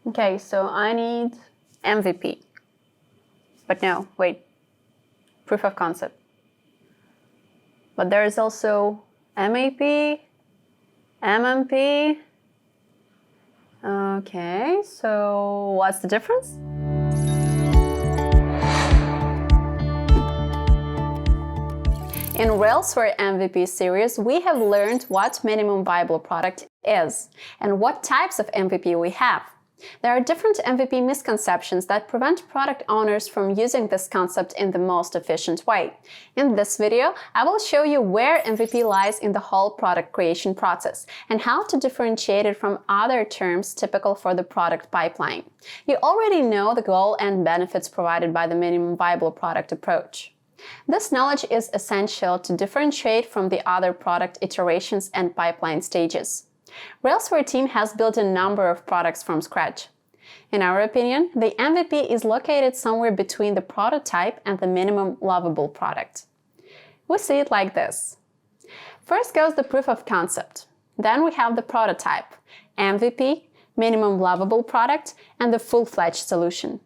Okay, so I need MVP. But no, wait. Proof of concept. But there is also MAP, MMP. Okay, so what's the difference? In Railsware MVP series, we have learned what minimum viable product is and what types of MVP we have. There are different MVP misconceptions that prevent product owners from using this concept in the most efficient way. In this video, I will show you where MVP lies in the whole product creation process and how to differentiate it from other terms typical for the product pipeline. You already know the goal and benefits provided by the minimum viable product approach. This knowledge is essential to differentiate from the other product iterations and pipeline stages. Railsware team has built a number of products from scratch. In our opinion, the MVP is located somewhere between the prototype and the minimum lovable product. We see it like this. First goes the proof of concept. Then we have the prototype, MVP, minimum lovable product, and the full-fledged solution.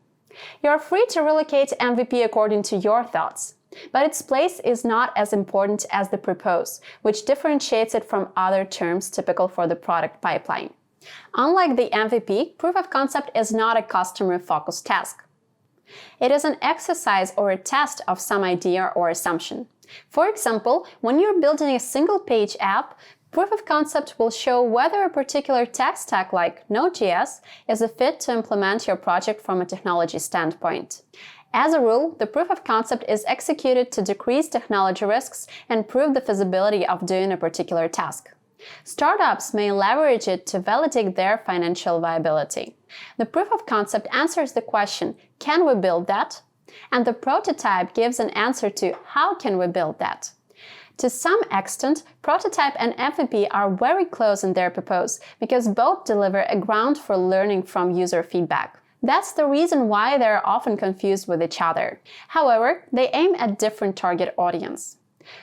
You are free to relocate MVP according to your thoughts. But its place is not as important as the purpose, which differentiates it from other terms typical for the product pipeline. Unlike the MVP, proof of concept is not a customer-focused task. It is an exercise or a test of some idea or assumption. For example, when you're building a single-page app, proof of concept will show whether a particular tech stack like Node.js is a fit to implement your project from a technology standpoint. As a rule, the proof of concept is executed to decrease technology risks and prove the feasibility of doing a particular task. Startups may leverage it to validate their financial viability. The proof of concept answers the question, can we build that? And the prototype gives an answer to, how can we build that? To some extent, prototype and MVP are very close in their purpose because both deliver a ground for learning from user feedback. That's the reason why they're often confused with each other. However, they aim at different target audience.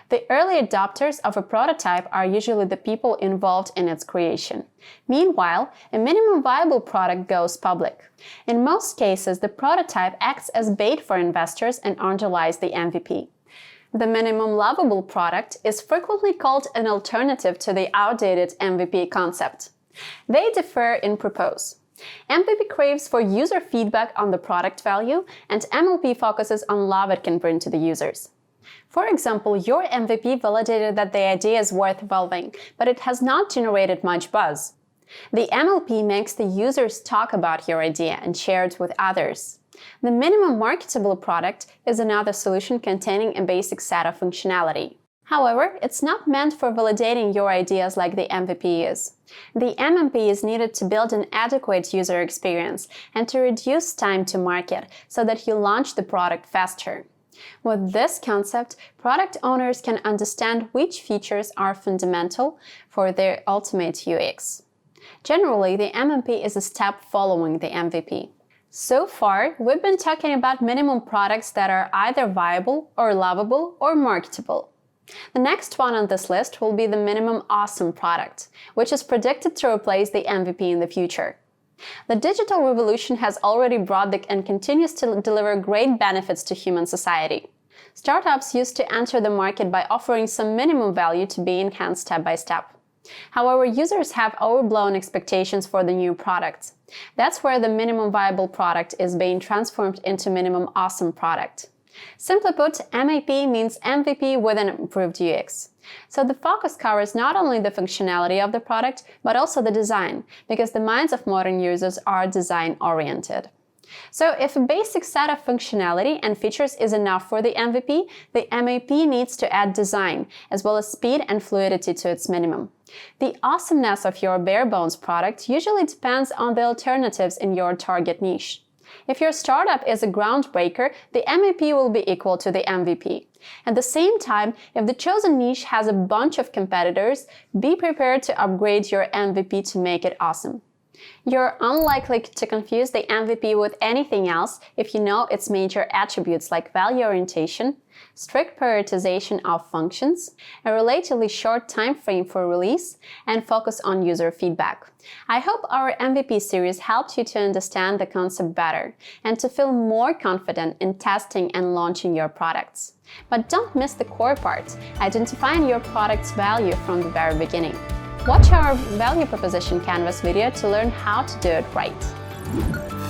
The early adopters of a prototype are usually the people involved in its creation. Meanwhile, a minimum viable product goes public. In most cases, the prototype acts as bait for investors and underlies the MVP. The minimum lovable product is frequently called an alternative to the outdated MVP concept. They differ in purpose. MVP craves for user feedback on the product value, and MLP focuses on love it can bring to the users. For example, your MVP validated that the idea is worth evolving, but it has not generated much buzz. The MLP makes the users talk about your idea and share it with others. The minimum marketable product is another solution containing a basic set of functionality. However, it's not meant for validating your ideas like the MVP is. The MMP is needed to build an adequate user experience and to reduce time to market so that you launch the product faster. With this concept, product owners can understand which features are fundamental for their ultimate UX. Generally, the MMP is a step following the MVP. So far, we've been talking about minimum products that are either viable or lovable or marketable. The next one on this list will be the minimum awesome product, which is predicted to replace the MVP in the future. The digital revolution has already brought and continues to deliver great benefits to human society. Startups used to enter the market by offering some minimum value to be enhanced step by step. However, users have overblown expectations for the new products. That's where the minimum viable product is being transformed into minimum awesome product. Simply put, MAP means MVP with an improved UX. So the focus covers not only the functionality of the product, but also the design, because the minds of modern users are design-oriented. So if a basic set of functionality and features is enough for the MVP, the MAP needs to add design, as well as speed and fluidity to its minimum. The awesomeness of your bare-bones product usually depends on the alternatives in your target niche. If your startup is a groundbreaker, the MAP will be equal to the MVP. At the same time, if the chosen niche has a bunch of competitors, be prepared to upgrade your MVP to make it awesome. You're unlikely to confuse the MVP with anything else if you know its major attributes like value orientation, strict prioritization of functions, a relatively short time frame for release, and focus on user feedback. I hope our MVP series helped you to understand the concept better and to feel more confident in testing and launching your products. But don't miss the core part, identifying your product's value from the very beginning. Watch our value proposition canvas video to learn how to do it right.